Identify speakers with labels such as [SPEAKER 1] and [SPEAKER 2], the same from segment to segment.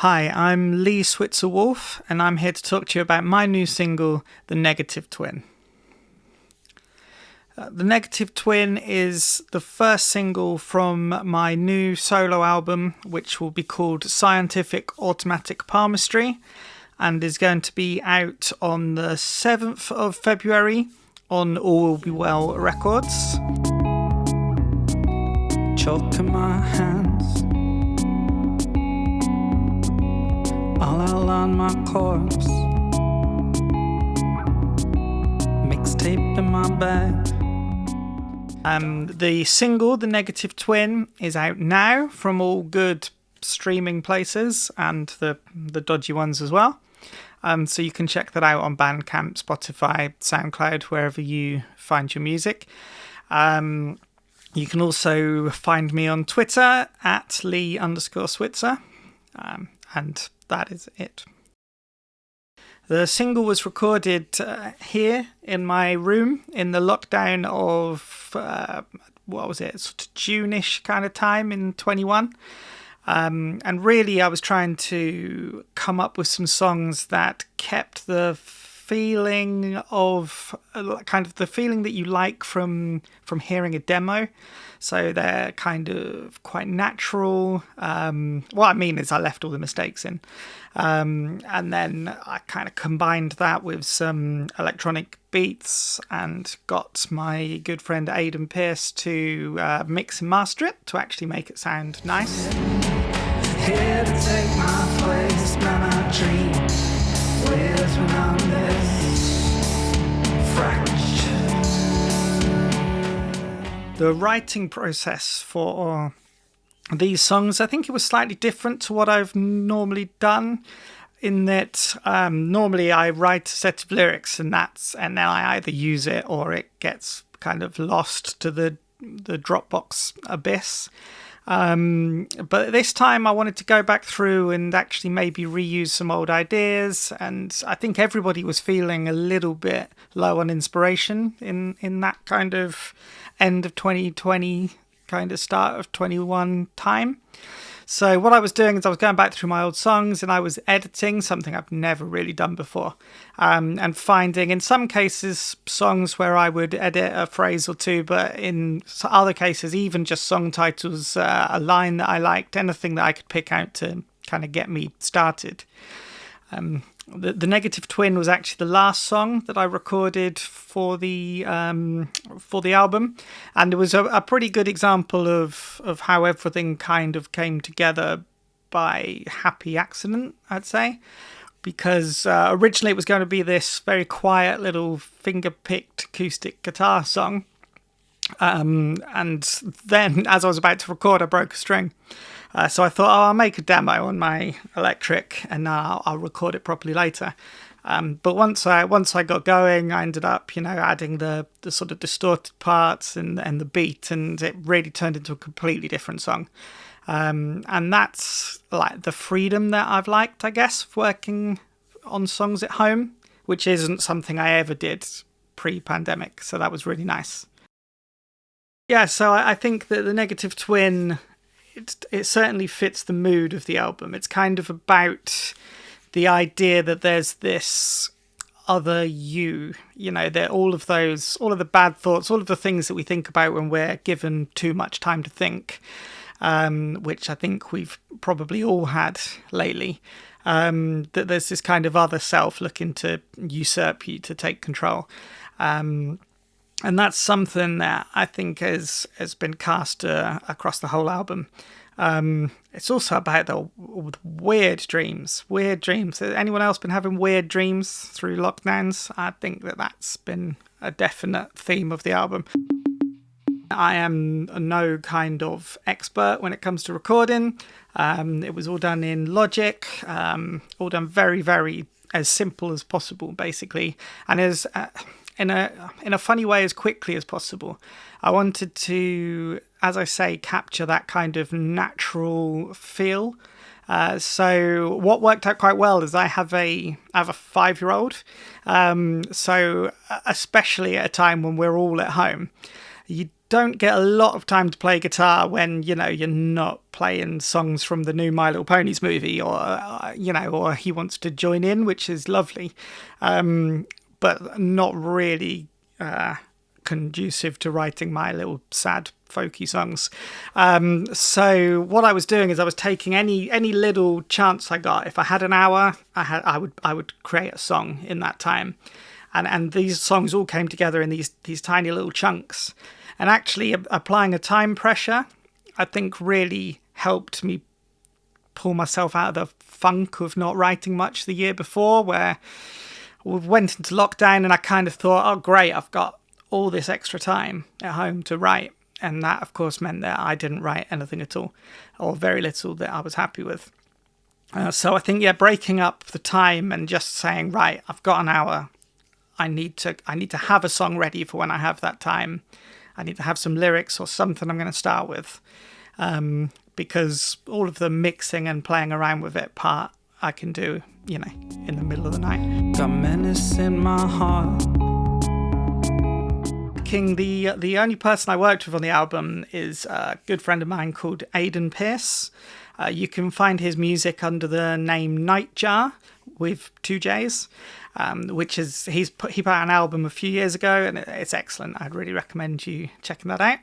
[SPEAKER 1] Hi, I'm Lee Switzer-Woolf, and I'm here to talk to you about my new single, The Negative Twin. The Negative Twin is the first single from my new solo album, which will be called Scientific Automatic Palmistry, and is going to be out on the 7th of February on All Will Be Well Records. Chalk in my hands, all out on my corpse, mixtape in my bag. The single, The Negative Twin, is out now from all good streaming places and the dodgy ones as well. So you can check that out on Bandcamp, Spotify, SoundCloud, wherever you find your music. You can also find me on Twitter at Lee_Switzer. And that is it. The single was recorded here in my room in the lockdown of, sort of June-ish kind of time in 21. And really I was trying to come up with some songs that kept the feeling of kind of the feeling that you like from hearing a demo. So they're kind of quite natural. What I mean is I left all the mistakes in. And then I kind of combined that with some electronic beats and got my good friend Aidan Pierce to mix and master it to actually make it sound nice. Here to take my place, man, I dream with when I'm this fractured. The writing process for these songs, I think it was slightly different to what I've normally done, in that normally I write a set of lyrics and then I either use it or it gets kind of lost to the Dropbox abyss. But this time I wanted to go back through and actually maybe reuse some old ideas, and I think everybody was feeling a little bit low on inspiration in that kind of end of 2020 kind of start of 21 time. So what I was doing is I was going back through my old songs and I was editing, something I've never really done before, and finding in some cases songs where I would edit a phrase or two, but in other cases even just song titles, a line that I liked, anything that I could pick out to kind of get me started. The Negative Twin was actually the last song that I recorded for the album, and it was a pretty good example of how everything kind of came together by happy accident, I'd say, because originally it was going to be this very quiet little finger-picked acoustic guitar song, and then as I was about to record I broke a string. So I thought, I'll make a demo on my electric and I'll record it properly later. But once I got going, I ended up, adding the sort of distorted parts and the beat, and it really turned into a completely different song. And that's like the freedom that I've liked, I guess, working on songs at home, which isn't something I ever did pre-pandemic. So that was really nice. Yeah, so I think that The Negative Twin, it certainly fits the mood of the album. It's kind of about the idea that there's this other you, that all of the bad thoughts, all of the things that we think about when we're given too much time to think, which I think we've probably all had lately, that there's this kind of other self looking to usurp you, to take control. And that's something that I think has been cast across the whole album. It's also about the weird dreams. Has anyone else been having weird dreams through lockdowns? I think that's been a definite theme of the album. I am no kind of expert when it comes to recording. It was all done in Logic, all done very, very as simple as possible, basically, and as in a funny way, as quickly as possible. I wanted to, as I say, capture that kind of natural feel. So what worked out quite well is I have a 5-year-old. So especially at a time when we're all at home, you don't get a lot of time to play guitar when, you know, you're not playing songs from the new My Little Ponies movie, or, you know, or he wants to join in, which is lovely, but not really conducive to writing my little sad folky songs. So what I was doing is I was taking any little chance I got. If I had an hour, I would create a song in that time, and these songs all came together in these tiny little chunks. And actually applying a time pressure, I think, really helped me pull myself out of the funk of not writing much the year before, where we went into lockdown and I kind of thought, oh great, I've got all this extra time at home to write. And that, of course, meant that I didn't write anything at all, or very little that I was happy with. So I think, breaking up the time and just saying, right, I've got an hour. I need to have a song ready for when I have that time. I need to have some lyrics or something I'm going to start with, because all of the mixing and playing around with it part I can do, you know, in the middle of the night. Got menace in my heart. The only person I worked with on the album is a good friend of mine called Aidan Pearce. You can find his music under the name Nightjar with 2 J's, which is he put out an album a few years ago, and it's excellent. I'd really recommend you checking that out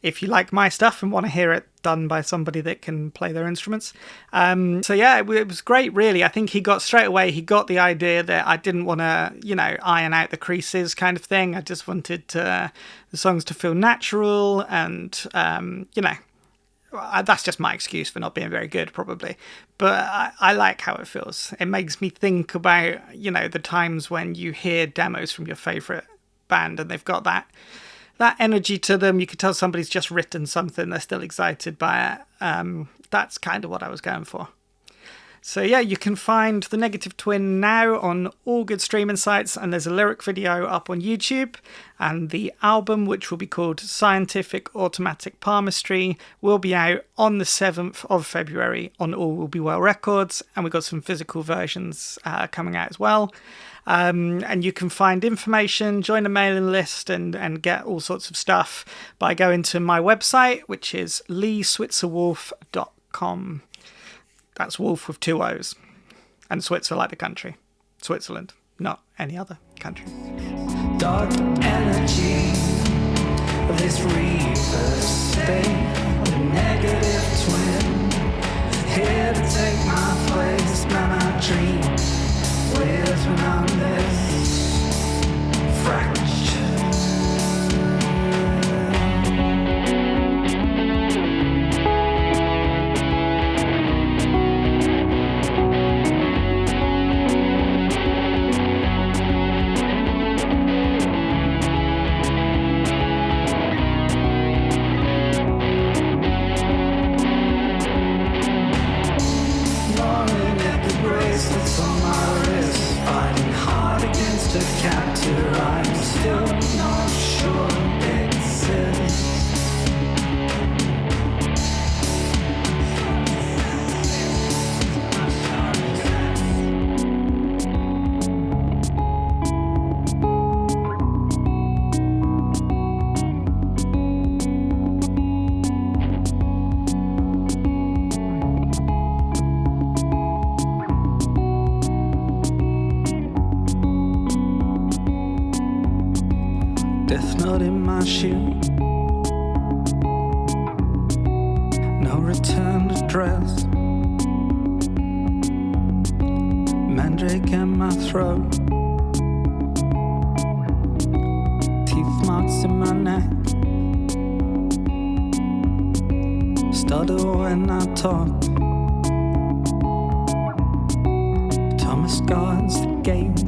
[SPEAKER 1] if you like my stuff and want to hear it done by somebody that can play their instruments. So yeah, it was great, really. I think he got the idea that I didn't want to, you know, iron out the creases kind of thing. I just wanted the songs to feel natural, and you know, that's just my excuse for not being very good, probably. But I like how it feels. It makes me think about, you know, the times when you hear demos from your favourite band and they've got that energy to them. You could tell somebody's just written something, they're still excited by it. That's kind of what I was going for. So yeah, you can find The Negative Twin now on all good streaming sites, and there's a lyric video up on YouTube, and the album, which will be called Scientific Automatic Palmistry, will be out on the 7th of February on All Will Be Well Records, and we've got some physical versions coming out as well. And you can find information, join a mailing list, and get all sorts of stuff by going to my website, which is leeswitzerwoolf.com. That's Wolf with 2 O's. And Switzer like the country. Switzerland, not any other country. Dark energy, this reverse state, the negative twin, here to take my place, man, I dream with when I'm this fractured. Capture, I'm still not sure it exists. Death note in my shoe, no return address, mandrake in my throat, teeth marks in my neck, stutter when I talk, Thomas guards the gates.